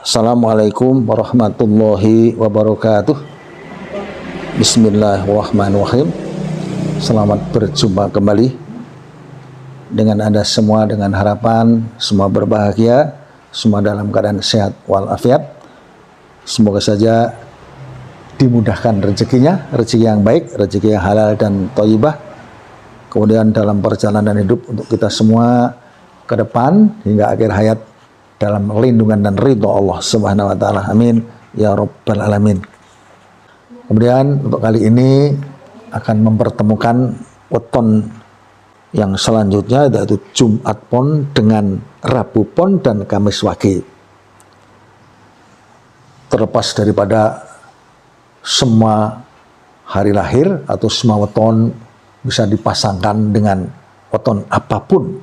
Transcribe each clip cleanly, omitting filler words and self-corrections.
Assalamualaikum warahmatullahi wabarakatuh. Bismillahirrahmanirrahim. Selamat berjumpa kembali dengan Anda semua, dengan harapan semua berbahagia, semua dalam keadaan sehat walafiat. Semoga saja dimudahkan rezekinya, rezeki yang baik, rezeki yang halal dan thayyibah. Kemudian dalam perjalanan hidup untuk kita semua ke depan hingga akhir hayat dalam lindungan dan ridho Allah Subhanahu wa taala. Amin ya rabbal alamin. Kemudian untuk kali ini akan mempertemukan weton yang selanjutnya, yaitu Jumat Pon dengan Rabu Pon dan Kamis Wage. Terlepas daripada semua hari lahir atau semua weton bisa dipasangkan dengan weton apapun,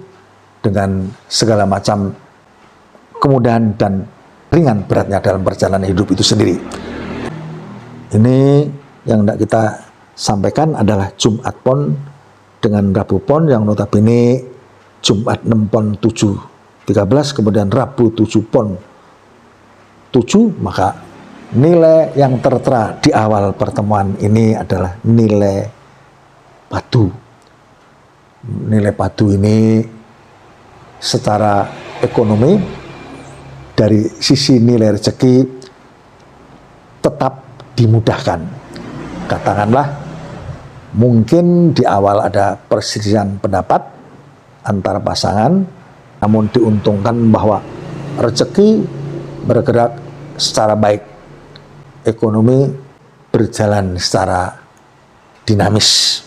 dengan segala macam kemudahan dan ringan beratnya dalam perjalanan hidup itu sendiri. Ini yang hendak kita sampaikan adalah Jumat Pon dengan Rabu Pon, yang notabene Jumat 6 Pon 7.13, kemudian Rabu 7 Pon 7, maka nilai yang tertera di awal pertemuan ini adalah nilai padu. Nilai padu ini secara ekonomi dari sisi nilai rezeki tetap dimudahkan. Katakanlah mungkin di awal ada perselisihan pendapat antara pasangan, namun diuntungkan bahwa rezeki bergerak secara baik, ekonomi berjalan secara dinamis,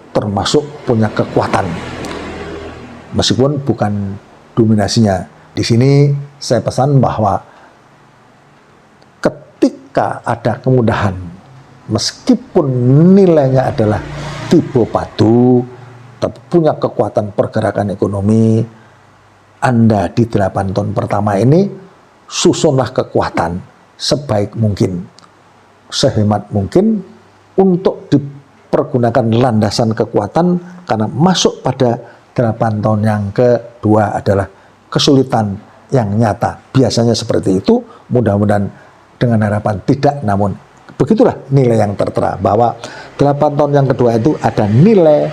termasuk punya kekuatan meskipun bukan dominasinya. Di sini saya pesan bahwa ketika ada kemudahan, meskipun nilainya adalah tipe padu, tapi punya kekuatan pergerakan ekonomi, Anda di 8 tahun pertama ini susunlah kekuatan sebaik mungkin, sehemat mungkin untuk dipergunakan landasan kekuatan, karena masuk pada 8 tahun yang kedua adalah kesulitan yang nyata. Biasanya seperti itu, mudah-mudahan dengan harapan tidak, namun begitulah nilai yang tertera, bahwa 8 tahun yang kedua itu ada nilai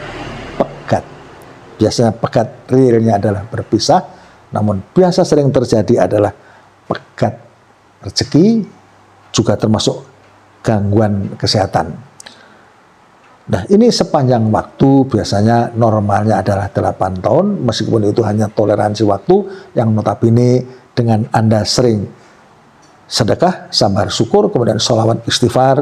pegat. Biasanya pegat realnya adalah berpisah, namun biasa sering terjadi adalah pegat rezeki, juga termasuk gangguan kesehatan. Nah, ini sepanjang waktu biasanya normalnya adalah 8 tahun, meskipun itu hanya toleransi waktu yang notabene dengan Anda sering sedekah, sabar syukur, kemudian sholawat istighfar,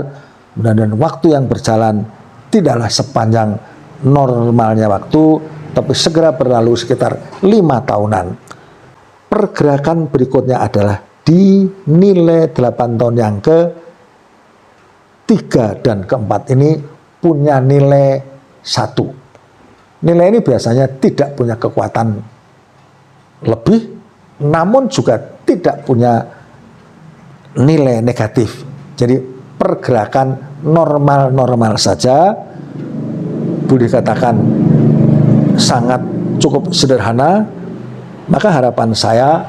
dan waktu yang berjalan tidaklah sepanjang normalnya waktu, tapi segera berlalu sekitar 5 tahunan. Pergerakan berikutnya adalah di nilai 8 tahun yang ke-3 dan ke-4 ini punya nilai 1. Nilai ini biasanya tidak punya kekuatan lebih, namun juga tidak punya nilai negatif. Jadi pergerakan normal-normal saja, boleh katakan sangat cukup sederhana. Maka harapan saya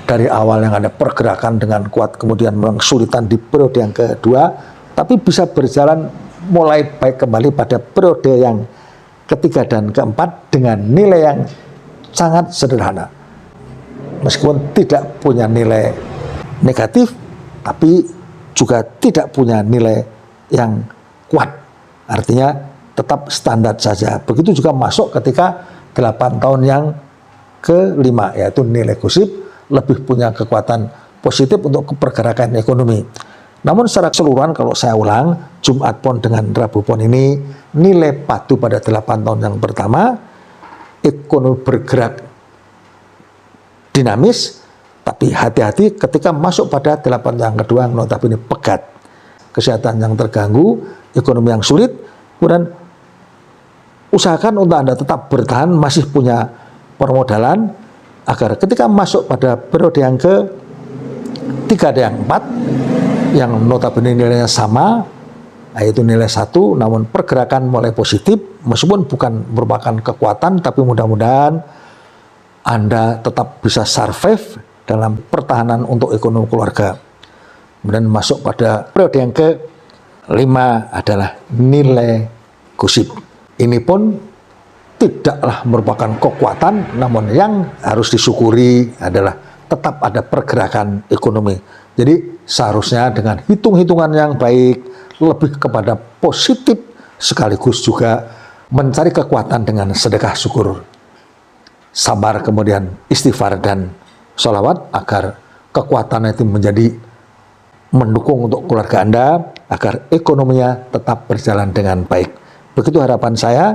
dari awal yang ada pergerakan dengan kuat, kemudian memang kesulitan di periode yang kedua, tapi bisa berjalan mulai baik kembali pada periode yang ketiga dan keempat dengan nilai yang sangat sederhana. Meskipun tidak punya nilai negatif, tapi juga tidak punya nilai yang kuat. Artinya tetap standar saja. Begitu juga masuk ketika 8 tahun yang kelima, yaitu nilai gosip, lebih punya kekuatan positif untuk pergerakan ekonomi. Namun secara keseluruhan, kalau saya ulang, Jumat Pon dengan Rabu Pon ini nilai padu pada 8 tahun yang pertama, ekonomi bergerak dinamis, tapi hati-hati ketika masuk pada 8 tahun yang kedua, notabene pegat, kesehatan yang terganggu, ekonomi yang sulit. Kemudian usahakan untuk Anda tetap bertahan, masih punya permodalan, agar ketika masuk pada periode yang ke-3 dan yang 4, yang notabene nilainya sama, yaitu nilai 1, namun pergerakan mulai positif, meskipun bukan merupakan kekuatan, tapi mudah-mudahan Anda tetap bisa survive dalam pertahanan untuk ekonomi keluarga. Kemudian masuk pada periode yang kelima adalah nilai gosip. Ini pun tidaklah merupakan kekuatan, namun yang harus disyukuri adalah tetap ada pergerakan ekonomi. Jadi seharusnya dengan hitung-hitungan yang baik, lebih kepada positif, sekaligus juga mencari kekuatan dengan sedekah syukur, sabar, kemudian istighfar dan sholawat, agar kekuatan itu menjadi mendukung untuk keluarga Anda, agar ekonominya tetap berjalan dengan baik. Begitu harapan saya,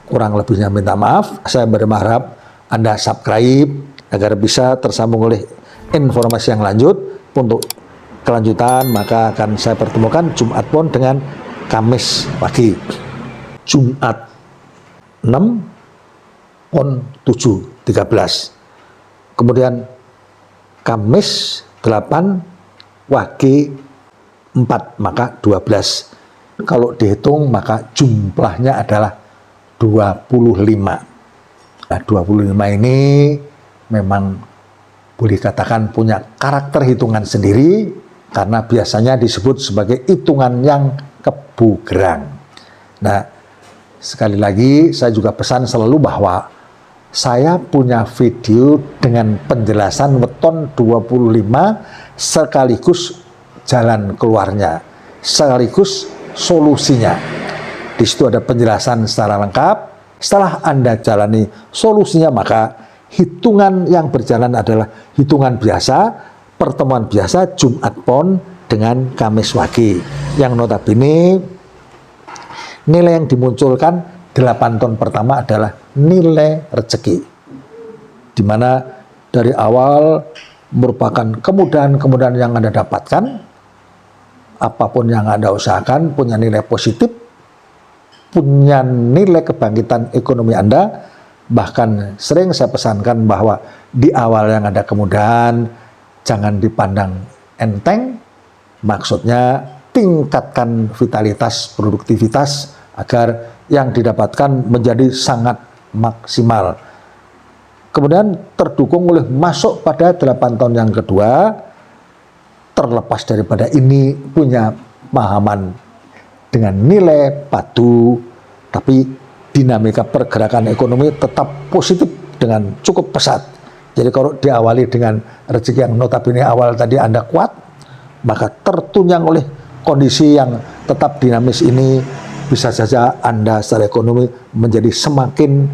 kurang lebihnya minta maaf. Saya berharap Anda subscribe agar bisa tersambung oleh informasi yang lanjut. Untuk kelanjutan maka akan saya pertemukan Jumat Pon dengan Kamis pagi. Jumat 6 Pon 7 13. Kemudian Kamis 8 Wage 4 maka 12. Kalau dihitung maka jumlahnya adalah 25. Nah, 25 ini memang boleh katakan punya karakter hitungan sendiri, karena biasanya disebut sebagai hitungan yang kebugerang. Nah, sekali lagi saya juga pesan selalu bahwa saya punya video dengan penjelasan weton 25 sekaligus jalan keluarnya, sekaligus solusinya. Di situ ada penjelasan secara lengkap. Setelah Anda jalani solusinya, maka hitungan yang berjalan adalah hitungan biasa, pertemuan biasa Jumat Pon dengan Kamis Wage, yang notabene nilai yang dimunculkan 8 tahun pertama adalah nilai rezeki, di mana dari awal merupakan kemudahan-kemudahan yang Anda dapatkan, apapun yang Anda usahakan punya nilai positif, punya nilai kebangkitan ekonomi Anda. Bahkan sering saya pesankan bahwa di awal yang ada kemudahan, jangan dipandang enteng, maksudnya tingkatkan vitalitas, produktivitas, agar yang didapatkan menjadi sangat maksimal. Kemudian terdukung oleh masuk pada 8 tahun yang kedua, terlepas daripada ini punya pemahaman dengan nilai padu, tapi dinamika pergerakan ekonomi tetap positif dengan cukup pesat. Jadi kalau diawali dengan rezeki yang notabene awal tadi Anda kuat, maka tertunjang oleh kondisi yang tetap dinamis ini, bisa saja Anda secara ekonomi menjadi semakin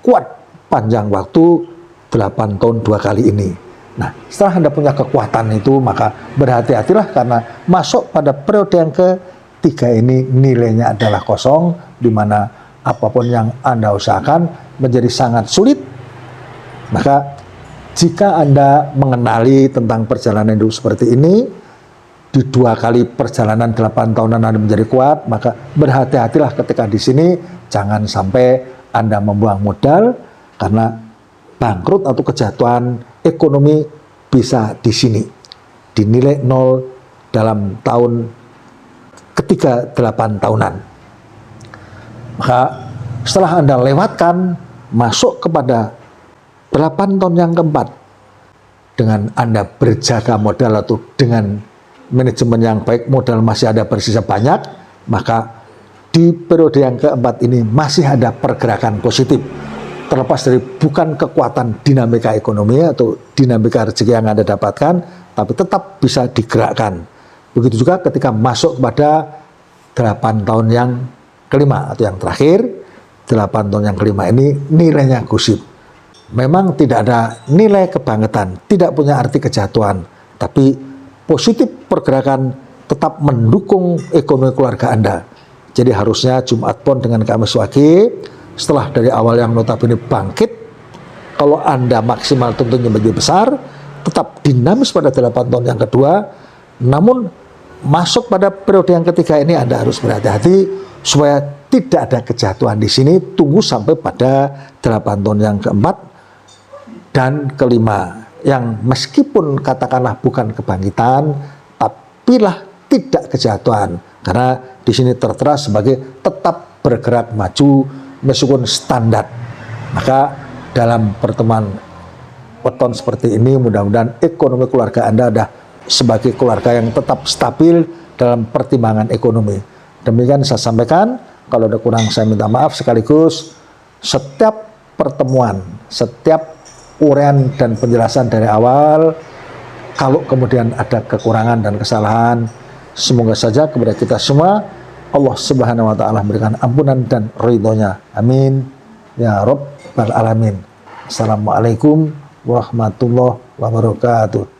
kuat panjang waktu 8 tahun 2 kali ini. Nah, setelah Anda punya kekuatan itu, maka berhati-hatilah, karena masuk pada periode yang ketiga ini nilainya adalah kosong, di mana apapun yang Anda usahakan menjadi sangat sulit. Maka jika Anda mengenali tentang perjalanan hidup seperti ini, di 2 kali perjalanan 8 tahunan Anda menjadi kuat, maka berhati-hatilah ketika di sini, jangan sampai Anda membuang modal, karena bangkrut atau kejatuhan ekonomi bisa di sini, dinilai 0 dalam tahun ketiga 8 tahunan. Maka setelah Anda lewatkan, masuk kepada 8 tahun yang keempat, dengan Anda berjaga modal atau dengan manajemen yang baik, modal masih ada bersisa banyak, maka di periode yang keempat ini masih ada pergerakan positif. Terlepas dari bukan kekuatan dinamika ekonomi atau dinamika rezeki yang Anda dapatkan, tapi tetap bisa digerakkan. Begitu juga ketika masuk pada 8 tahun yang kelima atau yang terakhir. 8 tahun yang kelima ini nilainya gosip. Memang tidak ada nilai kebangkitan, tidak punya arti kejatuhan, tapi positif pergerakan tetap mendukung ekonomi keluarga Anda. Jadi harusnya Jumat Pon dengan Kamis Wage, setelah dari awal yang notabene bangkit, kalau Anda maksimal tentunya menjadi besar, tetap dinamis pada 8 tahun yang kedua. Namun masuk pada periode yang ketiga ini Anda harus berhati-hati supaya tidak ada kejatuhan di sini. Tunggu sampai pada 8 tahun yang keempat dan kelima, yang meskipun katakanlah bukan kebangkitan, tapilah tidak kejatuhan, karena di sini tertera sebagai tetap bergerak maju meskipun standar. Maka dalam pertemuan weton seperti ini, mudah-mudahan ekonomi keluarga Anda ada sebagai keluarga yang tetap stabil dalam pertimbangan ekonomi. Demikian saya sampaikan, kalau ada kurang saya minta maaf, sekaligus setiap pertemuan, setiap uraian dan penjelasan dari awal, kalau kemudian ada kekurangan dan kesalahan, semoga saja kepada kita semua Allah Subhanahu wa taala memberikan ampunan dan ridhonya. Amin ya rabbal alamin. Assalamualaikum warahmatullahi wabarakatuh.